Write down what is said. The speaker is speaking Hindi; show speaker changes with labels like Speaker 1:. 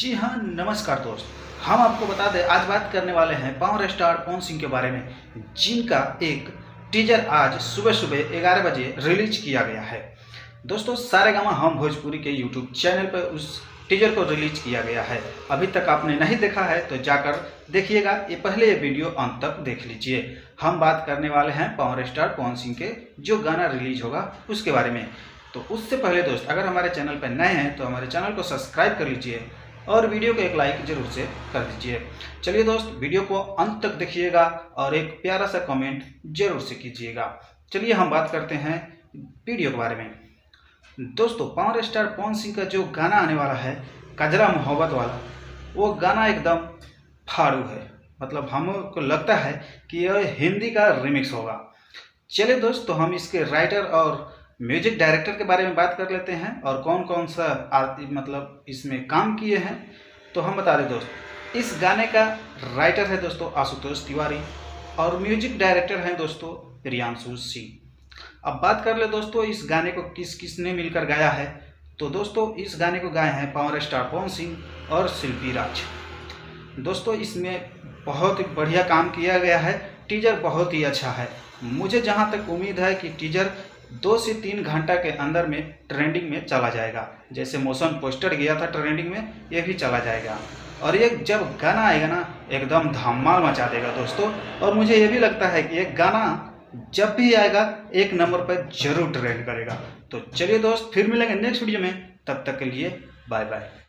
Speaker 1: जी हाँ, नमस्कार दोस्त। हम आपको बता दें, आज बात करने वाले हैं पावर स्टार पवन सिंह के बारे में, जिनका एक टीजर आज सुबह सुबह 11 बजे रिलीज किया गया है। दोस्तों, सारेगामा हम भोजपुरी के यूट्यूब चैनल पर उस टीजर को रिलीज किया गया है। अभी तक आपने नहीं देखा है तो जाकर देखिएगा। पहले ये वीडियो अंत तक देख लीजिए। हम बात करने वाले हैं पावर स्टार पवन सिंह के जो गाना रिलीज होगा उसके बारे में। तो उससे पहले दोस्त, अगर हमारे चैनल पर नए हैं तो हमारे चैनल को सब्सक्राइब कर लीजिए और वीडियो को एक लाइक जरूर से कर दीजिए। चलिए दोस्त, वीडियो को अंत तक देखिएगा और एक प्यारा सा कमेंट जरूर से कीजिएगा। चलिए हम बात करते हैं वीडियो के बारे में। दोस्तों, पावर स्टार पवन सिंह का जो गाना आने वाला है, कजरा मोहब्बत वाला, वो गाना एकदम फाड़ू है। मतलब हमको लगता है कि यह हिंदी का रिमिक्स होगा। चलिए दोस्त, तो हम इसके राइटर और म्यूजिक डायरेक्टर के बारे में बात कर लेते हैं और कौन कौन सा मतलब इसमें काम किए हैं। तो हम बता दें दोस्त, इस गाने का राइटर है दोस्तों आशुतोष तिवारी और म्यूजिक डायरेक्टर हैं दोस्तों प्रियांशु सिंह। अब बात कर ले दोस्तों, इस गाने को किस किसने मिलकर गाया है। तो दोस्तों, इस गाने को गाए हैं पावर स्टार पवन सिंह और शिल्पी राज। दोस्तों, इसमें बहुत ही बढ़िया काम किया गया है। टीजर बहुत ही अच्छा है। मुझे जहाँ तक उम्मीद है कि टीजर 2 से 3 घंटा के अंदर में ट्रेंडिंग में चला जाएगा। जैसे मोशन पोस्टर गया था ट्रेंडिंग में, ये भी चला जाएगा। और ये जब गाना आएगा ना, एकदम धमाल मचा देगा दोस्तों। और मुझे ये भी लगता है कि ये गाना जब भी आएगा 1 नंबर पर जरूर ट्रेंड करेगा। तो चलिए दोस्त, फिर मिलेंगे नेक्स्ट वीडियो में। तब तक के लिए बाय बाय।